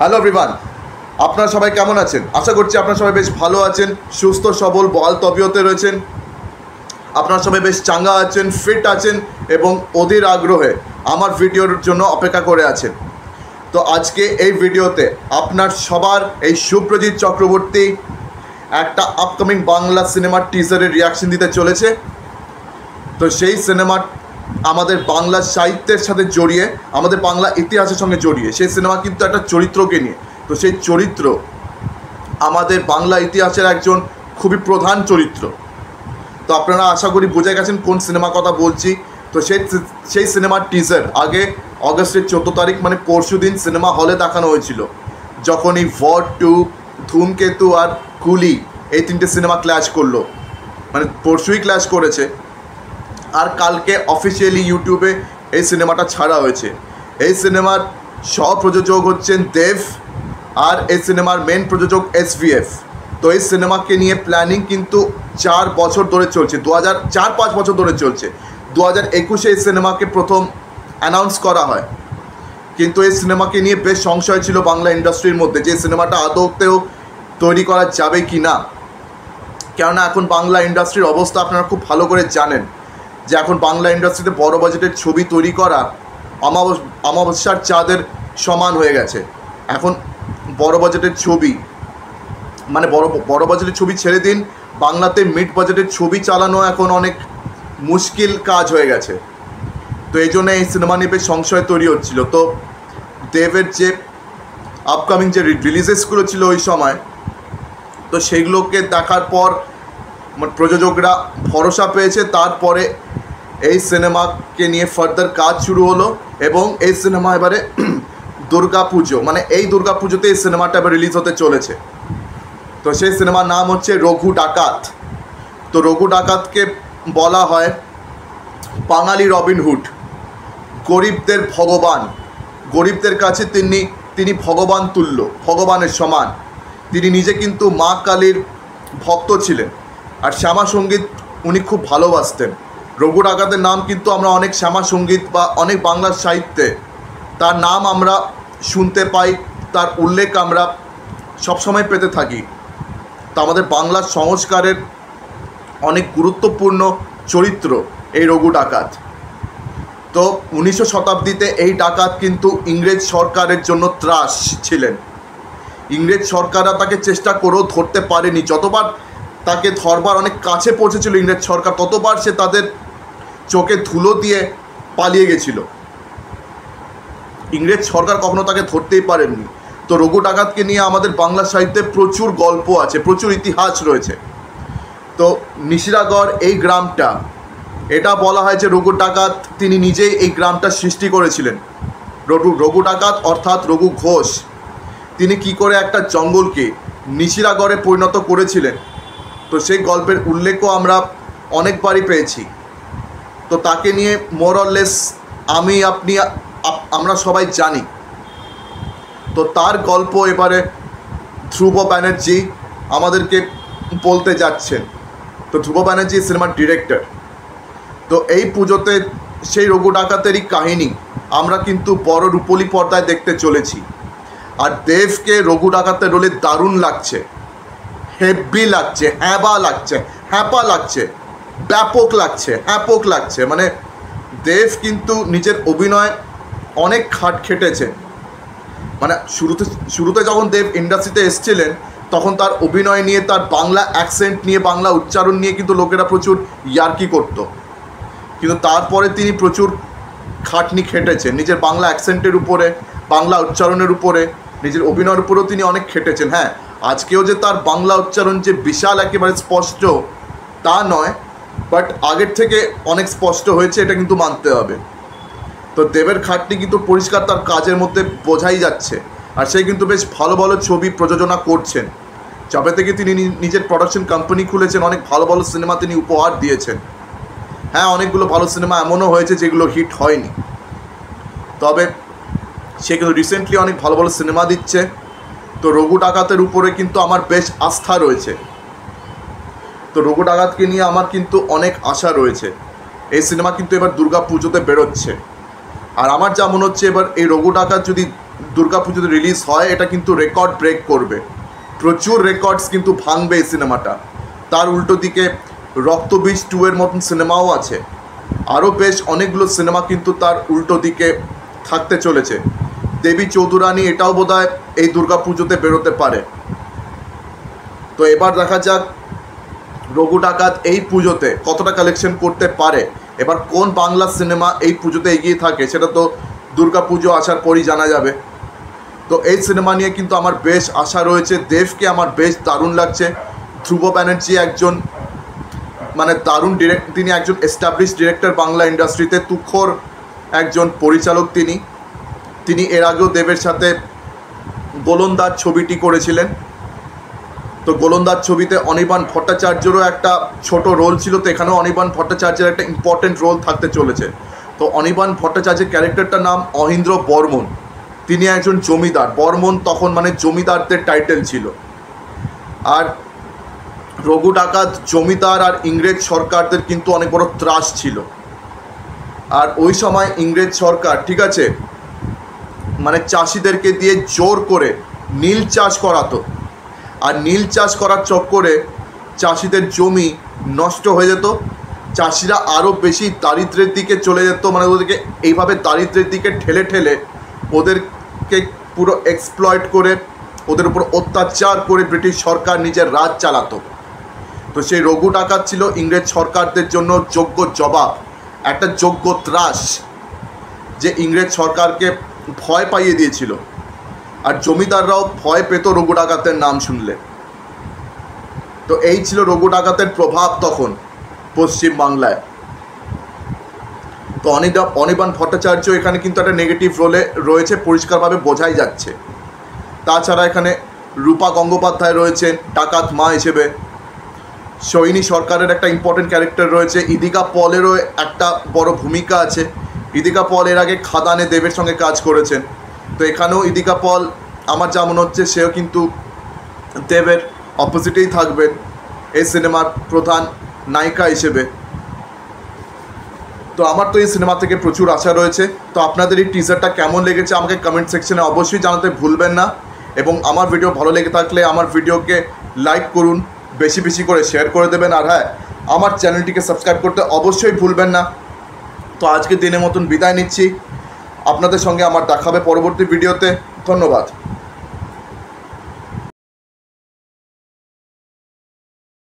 Hello everyone, আপনারা সবাই কেমন আছেন? আশা করছি আপনারা সবাই বেশ ভালো আছেন, সুস্থ সবল বল তবিয়তে রয়েছেন। আপনারা সবাই বেশ চাঙ্গা আছেন, ফিট আছেন এবং অধীর আগ্রহে আমার ভিডিওর জন্য অপেক্ষা করে আছেন। তো আজকে এই ভিডিওতে আপনার সবার এই শুভ্রজিৎ চক্রবর্তী একটা আপকামিং বাংলা সিনেমার টিজারের রিয়াকশন দিতে চলেছে। তো সেই সিনেমার আমাদের বাংলা সাহিত্যের সাথে জড়িয়ে, আমাদের বাংলা ইতিহাসের সঙ্গে জড়িয়ে, সেই সিনেমা কিন্তু একটা চরিত্রকে নিয়ে। তো সেই চরিত্র আমাদের বাংলা ইতিহাসের একজন খুবই প্রধান চরিত্র। তো আপনারা আশা করি বুঝে গেছেন কোন সিনেমা কথা বলছি। তো সেই সিনেমার টিজার আগে অগস্টের 14 তারিখ মানে পরশু দিন সিনেমা হলে দেখানো হয়েছিল, যখন এই ভর 2, ধূমকেতু আর কুলি এই তিনটে সিনেমা ক্ল্যাশ করলো, মানে পরশুই ক্ল্যাশ করেছে। আর কালকে অফিসিয়ালি ইউটিউবে এই সিনেমাটা ছাড়া হয়েছে। এই সিনেমার সহ-প্রযোজক হচ্ছেন দেব, আর এই সিনেমার মেন প্রযোজক SVF। তো এই সিনেমাকে নিয়ে প্ল্যানিং কিন্তু 4 বছর ধরে চলছে, 4-5 বছর ধরে চলছে। 2021-এ এই সিনেমাকে প্রথম অ্যানাউন্স করা হয়, কিন্তু এই সিনেমাকে নিয়ে বেশ সংশয় ছিল বাংলা ইন্ডাস্ট্রির মধ্যে যে সিনেমাটা আদৌতেও তৈরি করা যাবে কি না। কেননা এখন বাংলা ইন্ডাস্ট্রির অবস্থা আপনারা খুব ভালো করে জানেন যে এখন বাংলা ইন্ডাস্ট্রিতে বড় বাজেটের ছবি তৈরি করা অমাবস্যার চাঁদের সমান হয়ে গেছে। এখন বড় বাজেটের ছবি মানে বড় বাজেটের ছবি ছেড়ে দিন, বাংলাতে মিড বাজেটের ছবি চালানো এখন অনেক মুশকিল কাজ হয়ে গেছে। তো এই জন্য এই সিনেমা নিয়ে বেশ সংশয় তৈরি হচ্ছিল। তো দেবের যে আপকামিং যে রিলিজেসগুলো ছিল ওই সময়, তো সেইগুলোকে দেখার পর প্রযোজকরা ভরসা পেয়েছে। তারপরে এই সিনেমাকে নিয়ে ফার্দার কাজ শুরু হলো এবং এই সিনেমা এবারে দুর্গাপুজো, মানে এই দুর্গাপুজোতে এই সিনেমাটা এবার রিলিজ হতে চলেছে। তো সেই সিনেমার নাম হচ্ছে রঘু ডাকাত। তো রঘু ডাকাতকে বলা হয় বাঙালি রবিনহুড, গরিবদের ভগবান। গরিবদের কাছে তিনি ভগবান তুল্য, ভগবানের সমান। তিনি নিজে কিন্তু মা কালীর ভক্ত ছিলেন, আর শ্যামা সঙ্গীত উনি খুব ভালোবাসতেন। রঘু ডাকাতের নাম কিন্তু আমরা অনেক শ্যামা সঙ্গীত বা অনেক বাংলার সাহিত্যে তার নাম আমরা শুনতে পাই, তার উল্লেখ আমরা সবসময় পেতে থাকি। তা আমাদের বাংলার সংস্কারের অনেক গুরুত্বপূর্ণ চরিত্র এই রঘু ডাকাত। তো 1900 শতাব্দীতে এই ডাকাত কিন্তু ইংরেজ সরকারের জন্য ত্রাস ছিলেন। ইংরেজ সরকাররা তাকে চেষ্টা করেও ধরতে পারেনি। যতবার তাকে ধরবার অনেক কাছে পৌঁছেছিল ইংরেজ সরকার, ততবার সে তাদের চোখে ধুলো দিয়ে পালিয়ে গেছিল। ইংরেজ সরকার কখনো তাকে ধরতেই পারেননি। তো রঘু ডাকাতকে নিয়ে আমাদের বাংলা সাহিত্যে প্রচুর গল্প আছে, প্রচুর ইতিহাস রয়েছে। তো নিশিরাগড় এই গ্রামটা, এটা বলা হয় যে রঘু ডাকাত তিনি নিজেই এই গ্রামটা সৃষ্টি করেছিলেন। রঘু ডাকাত অর্থাৎ রঘু ঘোষ, তিনি কি করে একটা জঙ্গলকে নিশিরাগড়ে পরিণত করেছিলেন, তো সেই গল্পের উল্লেখও আমরা অনেকবারই পেয়েছি। তো তাকে নিয়ে মোরলেস আমরা সবাই জানি। তো তার গল্প এবারে ধ্রুব ব্যানার্জি আমাদেরকে বলতে যাচ্ছেন। তো ধ্রুব ব্যানার্জি সিনেমার ডিরেক্টর। তো এই পুজোতে সেই রঘু ডাকাতেরই কাহিনী আমরা কিন্তু বড় রূপলি পর্দায় দেখতে চলেছি। আর দেবকে রঘু ডাকাতের রোলে দারুণ লাগছে, হেভি লাগছে, হ্যাপা লাগছে, ব্যাপক লাগছে। মানে দেব কিন্তু নিজের অভিনয় অনেক খেটেছে। মানে শুরুতে যখন দেব ইন্ডাস্ট্রিতে এসেছিলেন, তখন তার অভিনয় নিয়ে, তার বাংলা অ্যাকসেন্ট নিয়ে, বাংলা উচ্চারণ নিয়ে কিন্তু লোকেরা প্রচুর ইয়ার্কি করতো। কিন্তু তারপরে তিনি প্রচুর খাটনি খেটেছেন নিজের বাংলা অ্যাকসেন্টের উপরে, বাংলা উচ্চারণের উপরে, নিজের অভিনয়ের উপরেও তিনি অনেক খেটেছেন। হ্যাঁ, আজকেও যে তার বাংলা উচ্চারণ যে বিশাল একেবারে স্পষ্ট তা নয়, বাট আগের থেকে অনেক স্পষ্ট হয়েছে, এটা কিন্তু মানতে হবে। তো দেবের খাটনি কিন্তু পরিষ্কার তার কাজের মধ্যে বোঝাই যাচ্ছে। আর সে কিন্তু বেশ ভালো ভালো ছবি প্রযোজনা করছেন। যবে থেকে তিনি নিজের প্রোডাকশন কোম্পানি খুলেছেন, অনেক ভালো ভালো সিনেমা তিনি উপহার দিয়েছেন। হ্যাঁ, অনেকগুলো ভালো সিনেমা এমনও হয়েছে যেগুলো হিট হয়নি, তবে সে কিন্তু রিসেন্টলি অনেক ভালো ভালো সিনেমা দিচ্ছে। তো রঘু ডাকাতের উপরে কিন্তু আমার বেশ আস্থা রয়েছে। তো রঘু ডাকাতকে নিয়ে আমার কিন্তু অনেক আশা রয়েছে। এই সিনেমা কিন্তু এবার দুর্গা পুজোতে বেরোচ্ছে। আর আমার যা মনে হচ্ছে, এবার এই রঘু ডাকাত যদি দুর্গাপুজোতে রিলিজ হয় এটা কিন্তু রেকর্ড ব্রেক করবে, প্রচুর রেকর্ডস কিন্তু ভাঙবে এই সিনেমাটা। তার উল্টো দিকে রক্তবীজ 2 এর মতন সিনেমাও আছে, আরও বেশ অনেকগুলো সিনেমা কিন্তু তার উল্টো দিকে থাকতে চলেছে। দেবী চৌধুরানী এটাও বোধহয় এই দুর্গাপুজোতে বেরোতে পারে। তো এবার দেখা যাক রঘু ডাকাত এই পুজোতে কতটা কালেকশন করতে পারে। এবার কোন বাংলা সিনেমা এই পুজোতে এগিয়ে থাকে সেটা তো দুর্গাপুজো আসার পরই জানা যাবে। তো এই সিনেমা নিয়ে কিন্তু আমার বেশ আশা রয়েছে। দেবকে আমার বেশ দারুণ লাগছে। ধ্রুব ব্যানার্জি একজন মানে দারুণ তিনি একজন এস্টাবলিশ ডিরেক্টর বাংলা ইন্ডাস্ট্রিতে, তুখোর একজন পরিচালক তিনি এর আগেও দেবের সাথে গোলন্দাজ ছবিটি করেছিলেন। তো গোলন্দাজ ছবিতে অনির্বাণ ভট্টাচার্যেরও একটা ছোট রোল ছিল, তো এখানেও অনির্বাণ ভট্টাচার্যের একটা ইম্পর্টেন্ট রোল থাকতে চলেছে। তো অনির্বাণ ভট্টাচার্যের ক্যারেক্টারটার নাম অহিন্দ্র বর্মন, তিনি একজন জমিদার। বর্মন তখন মানে জমিদারদের টাইটেল ছিল। আর রঘু ডাকাত জমিদার আর ইংরেজ সরকারদের কিন্তু অনেক বড় ত্রাস ছিল। আর ওই সময় ইংরেজ সরকার, ঠিক আছে, মানে চাষিদেরকে দিয়ে জোর করে নীল চাষ করাতো। আর নীল চাষ করার চক্করে চাষিদের জমি নষ্ট হয়ে যেত, চাষিরা আরও বেশি দারিদ্র্যের দিকে চলে যেত। মানে ওদেরকে এইভাবে দারিদ্র্যের দিকে ঠেলে ঠেলে ওদেরকে পুরো এক্সপ্লয়েট করে ওদের উপর অত্যাচার করে ব্রিটিশ সরকার নিজের রাজ চালাতো। তো সেই রঘু ডাকাত ছিল ইংরেজ সরকারদের জন্য যোগ্য জবাব, একটা যোগ্য ত্রাস, যে ইংরেজ সরকারকে ভয় পাইয়ে দিয়েছিল। আর জমিদাররাও ভয় পেত রঘু ডাকাতের নাম শুনলে। তো এই ছিল রঘু ডাকাতের প্রভাব তখন পশ্চিম বাংলায়। তো অনির্বাণ ভট্টাচার্য এখানে কিন্তু একটা নেগেটিভ রোলে রয়েছে, পরিষ্কারভাবে বোঝাই যাচ্ছে। তাছাড়া এখানে রূপা গঙ্গোপাধ্যায় রয়েছেন ডাকাত মা হিসেবে। সৈনী সরকারের একটা ইম্পর্টেন্ট ক্যারেক্টার রয়েছে। ইদিকা পলেরও একটা বড় ভূমিকা আছে। ইদিকা পল এর আগে খাদানে দেবের সঙ্গে কাজ করেছেন। তো এখানেও ইদিকা পল আমার যা মনে হচ্ছে সেও কিন্তু দেবের অপোজিটেই থাকবেন এই সিনেমার প্রধান নায়িকা হিসেবে। তো আমার তো এই সিনেমা থেকে প্রচুর আশা রয়েছে। তো আপনাদের এই টিজারটা কেমন লেগেছে আমাকে কমেন্ট সেকশনে অবশ্যই জানাতে ভুলবেন না। এবং আমার ভিডিও ভালো লেগে থাকলে আমার ভিডিওকে লাইক করুন, বেশি বেশি করে শেয়ার করে দেবেন। আর হ্যাঁ, আমার চ্যানেলটিকে সাবস্ক্রাইব করতে অবশ্যই ভুলবেন না। তো আজকে দিনের মতন বিদায় নিচ্ছি। আপনাদের সঙ্গে আমার দেখা হবে পরবর্তী ভিডিওতে। ধন্যবাদ।